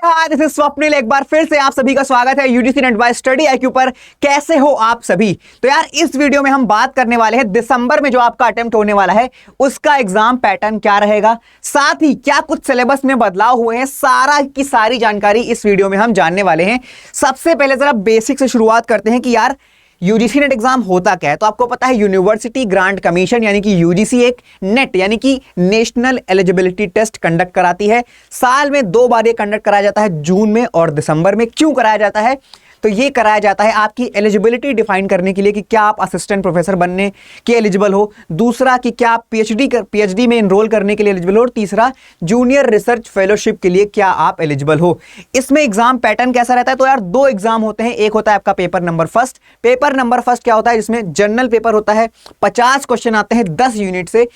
This is Swapnil. एक बार फिर से आप सभी का स्वागत है UGC net bye study IQ पर। कैसे हो आप सभी? तो यार इस वीडियो में हम बात करने वाले हैं दिसंबर में जो आपका अटेम्प्ट होने वाला है उसका एग्जाम पैटर्न क्या रहेगा, साथ ही क्या कुछ सिलेबस में बदलाव हुए हैं, सारा की सारी जानकारी इस वीडियो में हम जानने वाले हैं। सबसे पहले जरा बेसिक से शुरुआत करते हैं कि यार यूजीसी नेट एग्जाम होता क्या है। तो आपको पता है यूनिवर्सिटी ग्रांट कमीशन यानी कि यूजीसी एक नेट यानी कि नेशनल एलिजिबिलिटी टेस्ट कंडक्ट कराती है। साल में 2 बार ये कंडक्ट कराया जाता है, जून में और दिसंबर में। क्यों कराया जाता है? तो ये कराया जाता है आपकी एलिजिबिलिटी डिफाइन करने के लिए कि क्या आप असिस्टेंट प्रोफेसर बनने के एलिजिबल हो, दूसरा कि क्या आप पीएचडी में एनरोल करने के लिए एलिजिबल हो, और तीसरा जूनियर रिसर्च फेलोशिप के लिए क्या आप एलिजिबल हो। इसमें एग्जाम पैटर्न कैसा रहता है? तो यार 2 एग्जाम होते हैं। एक होता है आपका paper number first. Paper number first क्या होता है? जिसमें जनरल पेपर होता है, 50 क्वेश्चन आते हैं 10 यूनिट से।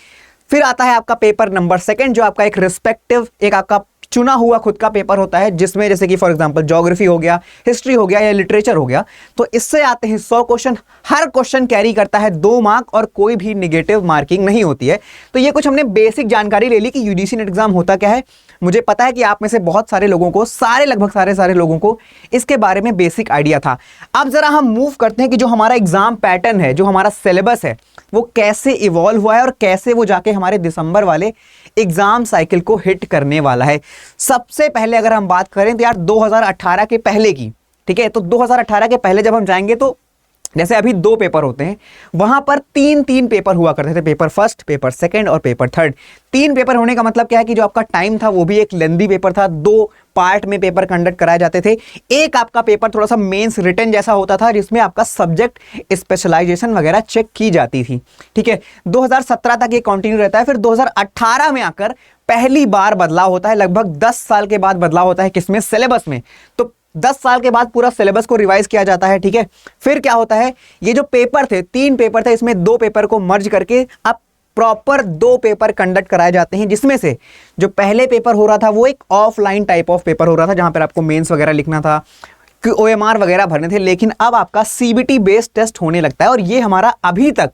फिर आता है आपका पेपर नंबर सेकंड जो आपका एक रिस्पेक्टिव एक आपका चुना हुआ खुद का पेपर होता है, जिसमें जैसे कि फॉर एग्जांपल ज्योग्राफी हो गया, हिस्ट्री हो गया या लिटरेचर हो गया। तो इससे आते हैं 100 क्वेश्चन। हर क्वेश्चन कैरी करता है 2 मार्क और कोई भी नेगेटिव मार्किंग नहीं होती है। तो ये कुछ हमने बेसिक जानकारी ले ली कि यूजीसी नेट एग्जाम होता क्या है। मुझे पता है कि आप में से बहुत सारे लोगों को, लगभग सारे लोगों को इसके बारे में बेसिक आइडिया था। अब जरा हम मूव करते हैं कि जो हमारा एग्जाम पैटर्न है, जो हमारा सिलेबस है, वो कैसे इवॉल्व हुआ है और कैसे वो जाके हमारे दिसंबर वाले एग्जाम साइकिल को हिट करने वाला है। सबसे पहले अगर हम बात करें तो यार 2018 के पहले की, ठीक है। तो 2018 के पहले जब हम जाएंगे तो जैसे अभी 2 पेपर होते हैं, वहां पर 3 पेपर हुआ करते थे, पेपर फर्स्ट, पेपर सेकंड और पेपर थर्ड। 3 पेपर होने का मतलब क्या है कि जो आपका टाइम था वो भी एक लेंदी पेपर था। 2 पार्ट में पेपर कंडक्ट कराए जाते थे। एक आपका पेपर थोड़ा सा मेंस रिटन जैसा होता था, जिसमें आपका सब्जेक्ट स्पेशलाइजेशन वगैरह चेक की जाती थी, ठीक है। 2017 तक ये कंटिन्यू रहता है। फिर 2018 में आकर पहली बार बदलाव होता है। लगभग 10 साल के बाद बदलाव होता है किसमें? सिलेबस में। तो 10 साल के बाद पूरा सिलेबस को रिवाइज किया जाता है, ठीक है। फिर क्या होता है, ये जो पेपर थे, 3 पेपर थे, इसमें 2 पेपर को मर्ज करके अब प्रॉपर 2 पेपर कंडक्ट कराए जाते हैं, जिसमें से जो पहले पेपर हो रहा था वो एक ऑफलाइन टाइप ऑफ पेपर हो रहा था, जहां पर आपको मेंस वगैरह लिखना था, OMR वगैरह भरने थे। लेकिन अब आपका CBT बेस्ड टेस्ट होने लगता है और ये हमारा अभी तक,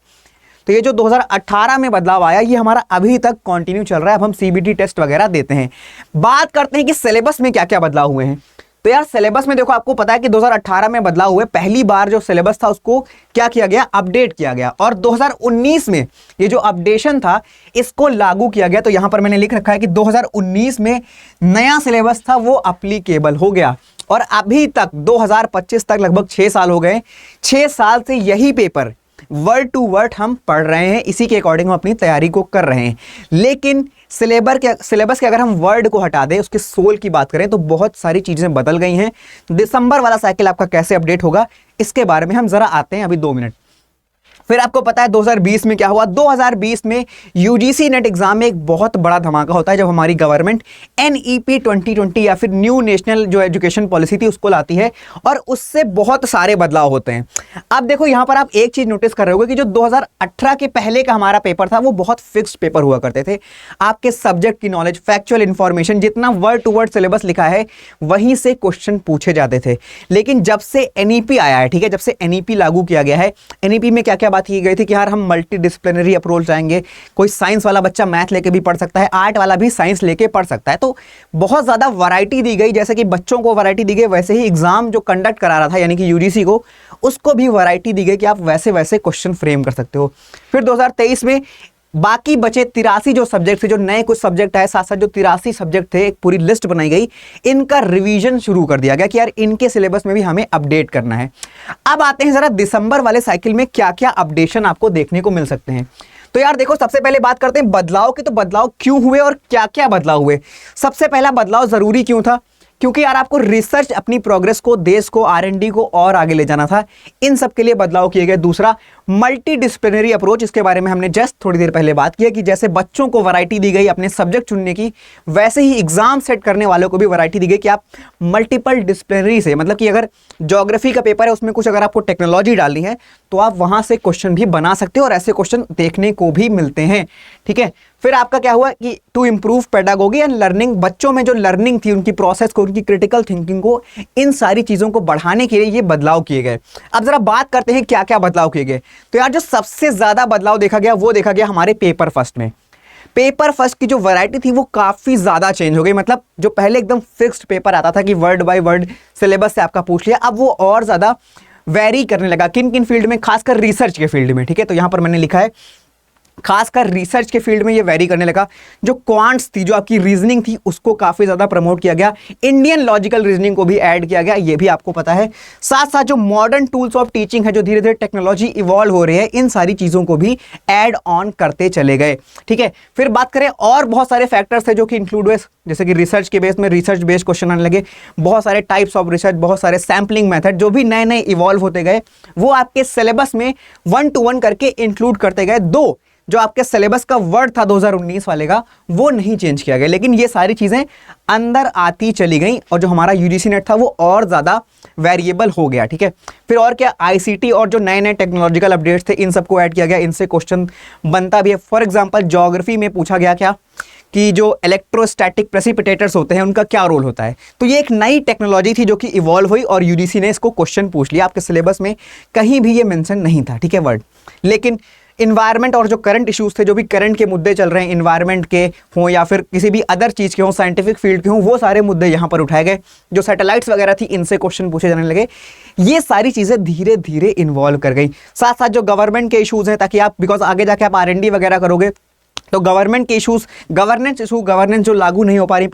तो ये जो 2018 में बदलाव आया ये हमारा अभी तक कंटिन्यू चल रहा है। अब हम CBT टेस्ट वगैरह देते हैं। बात करते हैं कि सिलेबस में क्या क्या बदलाव हुए हैं। तो यार सिलेबस में देखो, आपको पता है कि 2018 में बदलाव हुए। पहली बार जो सिलेबस था उसको क्या किया गया? अपडेट किया गया। और 2019 में ये जो अपडेशन था इसको लागू किया गया। तो यहां पर मैंने लिख रखा है कि 2019 में नया सिलेबस था वो एप्लीकेबल हो गया। और अभी तक 2025 तक लगभग 6 साल हो गए। 6 साल से यही पेपर वर्ड टू वर्ड हम पढ़ रहे हैं, इसी के अकॉर्डिंग हम अपनी तैयारी को कर रहे हैं। लेकिन सिलेबस के अगर हम वर्ड को हटा दें, उसके सोल की बात करें, तो बहुत सारी चीजें बदल गई हैं। दिसंबर वाला साइकिल आपका कैसे अपडेट होगा इसके बारे में हम जरा आते हैं अभी 2 मिनट। फिर आपको पता है 2020 में क्या हुआ? 2020 में यूजीसी नेट एग्जाम में एक बहुत बड़ा धमाका होता है जब हमारी गवर्नमेंट NEP 2020 या फिर न्यू नेशनल जो एजुकेशन पॉलिसी थी उसको लाती है, और उससे बहुत सारे बदलाव होते हैं। अब देखो यहां पर आप एक चीज नोटिस कर रहे होगे कि जो 2018 के पहले का हमारा पेपर था वो बहुत फिक्स्ड पेपर हुआ करते थे। आपके सब्जेक्ट की नॉलेज, फैक्चुअल इंफॉर्मेशन, जितना वर्ड टू वर्ड सिलेबस लिखा है वहीं से क्वेश्चन पूछे जाते थे। लेकिन जब से NEP आया है, ठीक है, जब से NEP लागू किया गया है, NEP में क्या क्या बात की गई थी कि यार हम मल्टी डिसिप्लिनरी अप्रोच जाएंगे। कोई साइंस वाला बच्चा मैथ लेके भी पढ़ सकता है, आर्ट वाला भी साइंस लेके पढ़ सकता है। तो बहुत ज्यादा वैरायटी दी गई। जैसे कि बच्चों को वैरायटी दी गई, वैसे ही एग्जाम जो कंडक्ट करा रहा था यानी कि यूजीसी को, उसको भी वैरायटी दी गई कि आप वैसे वैसे क्वेश्चन फ्रेम कर सकते हो। फिर 2023 में बाकी बचे 83 जो सब्जेक्ट थे, जो नए कुछ सब्जेक्ट है, साथ साथ जो 83 सब्जेक्ट थे, एक पूरी लिस्ट बनाई गई। इनका रिवीजन शुरू कर दिया गया कि यार इनके सिलेबस में भी हमें अपडेट करना है। अब आते हैं जरा दिसंबर वाले साइकिल में क्या क्या अपडेशन आपको देखने को मिल सकते हैं। तो यार देखो, सबसे पहले बात करते हैं बदलाव की। तो बदलाव क्यों हुए और क्या क्या बदलाव हुए? सबसे पहला बदलाव जरूरी क्यों था? क्योंकि यार आपको रिसर्च, अपनी प्रोग्रेस को, देश को, R&D को और आगे ले जाना था। इन सब के लिए बदलाव किए गए। दूसरा, मल्टी डिसिप्लिनरी अप्रोच, इसके बारे में हमने जस्ट थोड़ी देर पहले बात की है कि जैसे बच्चों को वैरायटी दी गई अपने सब्जेक्ट चुनने की, वैसे ही एग्जाम सेट करने वालों को भी वैरायटी दी गई कि आप मल्टीपल डिसिप्लिनरी से, मतलब कि अगर ज्योग्राफी का पेपर है उसमें कुछ अगर आपको टेक्नोलॉजी डालनी है तो आप वहां से क्वेश्चन भी बना सकते हो, और ऐसे क्वेश्चन देखने को भी मिलते हैं, ठीक है। फिर आपका क्या हुआ कि to improve pedagogy and learning, बच्चों में जो लर्निंग थी, उनकी प्रोसेस को, उनकी क्रिटिकल थिंकिंग को, इन सारी चीजों को बढ़ाने के लिए ये बदलाव किए गए। अब जरा बात करते हैं क्या क्या बदलाव किए गए। तो यार जो सबसे ज्यादा बदलाव देखा गया वो देखा गया हमारे पेपर फर्स्ट में। पेपर फर्स्ट की जो वैरायटी थी वो काफ़ी ज़्यादा चेंज हो गई। मतलब जो पहले एकदम फिक्स्ड पेपर आता था कि वर्ड बाय वर्ड सिलेबस से आपका पूछ लिया, अब वो और ज़्यादा वेरी करने लगा। किन किन फील्ड में? खासकर रिसर्च के फील्ड में, ठीक है। तो यहाँ पर मैंने लिखा है खासकर रिसर्च के फील्ड में ये वेरी करने लगा। जो क्वांट्स थी, जो आपकी रीजनिंग थी, उसको काफ़ी ज़्यादा प्रमोट किया गया। इंडियन लॉजिकल रीजनिंग को भी ऐड किया गया, ये भी आपको पता है। साथ साथ जो मॉडर्न टूल्स ऑफ टीचिंग है, जो धीरे धीरे टेक्नोलॉजी इवॉल्व हो रही है, इन सारी चीज़ों को भी ऐड ऑन करते चले गए, ठीक है। फिर बात करें और बहुत सारे फैक्टर्स थे जो कि इंक्लूड हुए, जैसे कि रिसर्च के बेस में रिसर्च बेस्ड क्वेश्चन आने लगे, बहुत सारे टाइप्स ऑफ रिसर्च, बहुत सारे सैम्पलिंग मेथड जो भी नए नए इवॉल्व होते गए, वो आपके सिलेबस में 1 to 1 करके इंक्लूड करते गए। दो जो आपके सिलेबस का वर्ड था 2019 वाले का, वो नहीं चेंज किया गया, लेकिन ये सारी चीज़ें अंदर आती चली गई और जो हमारा यूजीसी नेट था वो और ज़्यादा वेरिएबल हो गया, ठीक है। फिर और क्या, आईसीटी और जो नए नए टेक्नोलॉजिकल अपडेट्स थे, इन सबको ऐड किया गया, इनसे क्वेश्चन बनता भी है। फॉर एग्जाम्पल ज्योग्राफी में पूछा गया क्या कि जो इलेक्ट्रोस्टैटिक प्रेसिपिटेटर्स होते हैं उनका क्या रोल होता है। तो ये एक नई टेक्नोलॉजी थी जो कि इवॉल्व हुई और यूजीसी ने इसको क्वेश्चन पूछ लिया। आपके सिलेबस में कहीं भी ये मेंशन नहीं था, ठीक है, वर्ड। लेकिन इन्वायरमेंट और जो करंट इश्यूज थे, जो भी करंट के मुद्दे चल रहे हैं, इन्वायरमेंट के हों या फिर किसी भी अदर चीज़ के हों, साइंटिफिक फील्ड के हों, वो सारे मुद्दे यहाँ पर उठाए गए। जो सैटेलाइट्स वगैरह थी, इनसे क्वेश्चन पूछे जाने लगे। ये सारी चीज़ें धीरे धीरे इन्वॉल्व कर गई। साथ साथ जो गवर्नमेंट के इशूज़ हैं, ताकि आप, बिकॉज आगे जाके आप R&D वगैरह करोगे, तो गवर्नमेंट के इश्यूज, गवर्नेंस जो लागू नहीं हो पा रही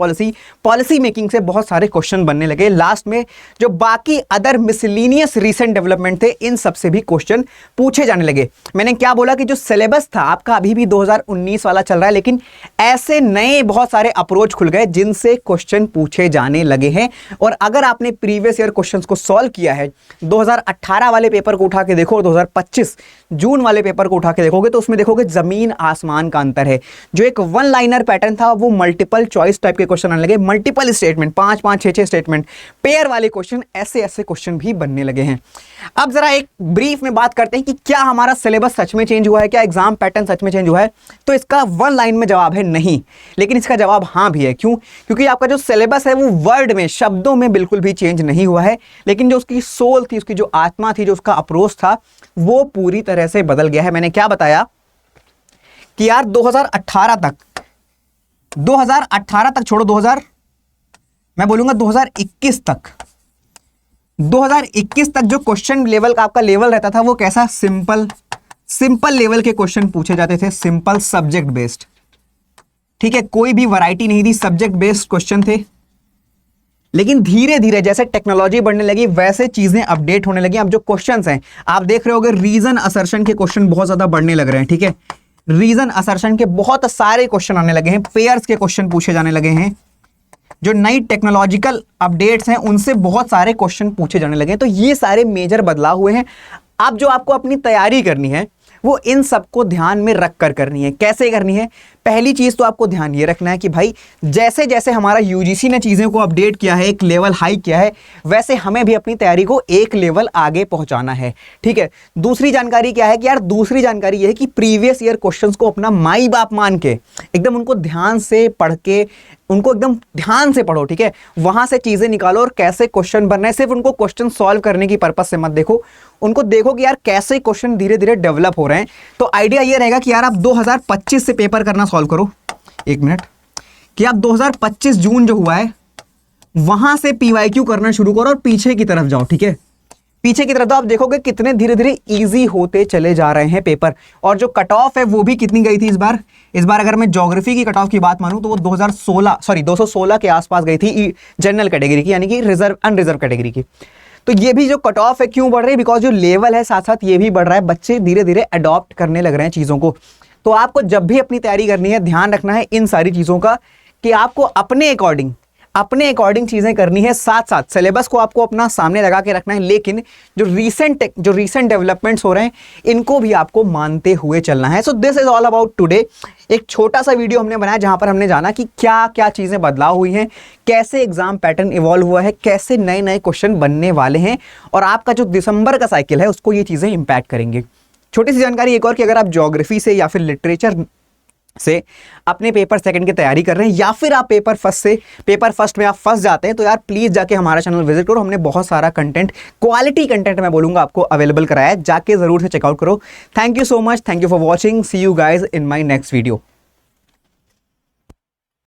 पॉलिसी मेकिंग से बहुत सारे क्वेश्चन बनने लगे। लास्ट में जो बाकी अदर मिसलिनियस रीसेंट डेवलपमेंट थे, इन सब से भी क्वेश्चन पूछे जाने लगे। मैंने क्या बोला कि जो सिलेबस था आपका अभी भी 2019 वाला चल रहा है, लेकिन ऐसे नए बहुत सारे अप्रोच खुल गए जिनसे क्वेश्चन पूछे जाने लगे हैं। और अगर आपने प्रीवियस ईयर क्वेश्चन को सॉल्व किया है, 2018 वाले पेपर को उठा के देखो, 2025 जून वाले पेपर को उठा के देखोगे, तो उसमें देखोगे जमीन आसमान का अंतर है। जो एक वन लाइनर पैटर्न था, वो मल्टीपल चॉइस टाइप के क्वेश्चन आने लगे, मल्टीपल स्टेटमेंट, 5-5, 6-6 स्टेटमेंट, पेयर वाले क्वेश्चन, ऐसे ऐसे क्वेश्चन भी बनने लगे हैं। अब जरा एक ब्रीफ में बात करते हैं कि क्या हमारा सिलेबस सच में चेंज हुआ है, क्या एग्जाम पैटर्न सच में चेंज हुआ है। तो इसका वन लाइन में जवाब है नहीं, लेकिन इसका जवाब हाँ भी है। क्यों? क्योंकि आपका जो सिलेबस है वो वर्ड में, शब्दों में बिल्कुल भी चेंज नहीं हुआ है, लेकिन जो उसकी सोल थी, उसकी जो आत्मा थी, जो उसका अप्रोच था, वो पूरी तरह से बदल गया है। मैंने क्या बताया कि यार 2018 तक छोड़ो, 2021 तक जो क्वेश्चन लेवल का आपका लेवल रहता था, वो कैसा, सिंपल लेवल के क्वेश्चन पूछे जाते थे, सिंपल सब्जेक्ट बेस्ड, ठीक है। कोई भी वैरायटी नहीं थी, सब्जेक्ट बेस्ड क्वेश्चन थे। लेकिन धीरे धीरे जैसे टेक्नोलॉजी बढ़ने लगी, वैसे चीजें अपडेट होने लगी। अब जो क्वेश्चंस हैं, आप देख रहे होगे, रीजन असर्शन के क्वेश्चन बहुत ज्यादा बढ़ने लग रहे हैं, ठीक है। रीजन असर्शन के बहुत सारे क्वेश्चन आने लगे हैं, पेयर्स के क्वेश्चन पूछे जाने लगे हैं। जो नई टेक्नोलॉजिकल अपडेट्स हैं, उनसे बहुत सारे क्वेश्चन पूछे जाने लगे हैं। तो ये सारे मेजर बदलाव हुए हैं। अब जो आपको अपनी तैयारी करनी है, वो इन सबको ध्यान में रख कर करनी है। कैसे करनी है? पहली चीज तो आपको ध्यान ये रखना है कि भाई, जैसे जैसे हमारा यूजीसी ने चीज़ों को अपडेट किया है, एक लेवल हाई किया है, वैसे हमें भी अपनी तैयारी को एक लेवल आगे पहुंचाना है, ठीक है। दूसरी जानकारी क्या है कि यार, दूसरी जानकारी ये है कि प्रीवियस ईयर क्वेश्चंस को अपना माई बाप मान के एकदम उनको ध्यान से पढ़ के, उनको एकदम ध्यान से पढ़ो, ठीक है। वहां से चीजें निकालो और कैसे क्वेश्चन बनना है, सिर्फ उनको क्वेश्चन सॉल्व करने की पर्पज से मत देखो, उनको देखो कि यार कैसे क्वेश्चन धीरे धीरे डेवलप हो रहे हैं। तो आइडिया ये रहेगा कि यार आप 2025 से पेपर करना सॉल्व करो, एक मिनट, कि आप 2025 जून जो हुआ है वहां से पीवाईक्यू करना शुरू करो और पीछे की तरफ जाओ, ठीक है। पीछे की तरफ तो आप देखोगे कितने धीरे धीरे इजी होते चले जा रहे हैं पेपर। और जो कट ऑफ है वो भी कितनी गई थी इस बार अगर मैं ज्योग्राफी की कट ऑफ की बात मानूं तो वो 216 के आसपास गई थी जनरल कैटेगरी की, यानी कि रिजर्व अनरिजर्व कैटेगरी की। तो ये भी जो कट ऑफ है क्यों बढ़ रही है? बिकॉज जो लेवल है साथ साथ ये भी बढ़ रहा है, बच्चे धीरे धीरे अडॉप्ट करने लग रहे हैं चीज़ों को। तो आपको जब भी अपनी तैयारी करनी है, ध्यान रखना है इन सारी चीज़ों का कि आपको अपने अकॉर्डिंग चीज़ें करनी है। साथ साथ सिलेबस को आपको अपना सामने लगा के रखना है, लेकिन जो रीसेंट डेवलपमेंट्स हो रहे हैं, इनको भी आपको मानते हुए चलना है। So this is all about today. एक छोटा सा वीडियो हमने बनाया जहां पर हमने जाना कि क्या क्या चीज़ें बदलाव हुई हैं, कैसे एग्जाम पैटर्न इवॉल्व हुआ है, कैसे नए नए क्वेश्चन बनने वाले हैं, और आपका जो दिसंबर का साइकिल है उसको ये चीज़ें इंपैक्ट करेंगे। छोटी सी जानकारी एक और कि अगर आप ज्योग्राफी से या फिर लिटरेचर से अपने पेपर सेकंड की तैयारी कर रहे हैं, या फिर आप पेपर फर्स्ट में आप फंस जाते हैं, तो यार प्लीज़ जाके हमारा चैनल विजिट करो। हमने बहुत सारा कंटेंट, क्वालिटी कंटेंट मैं बोलूँगा आपको अवेलेबल कराया है, जाके ज़रूर से चेकआउट करो। Thank you so much, thank you for watching, see you guys in my next video.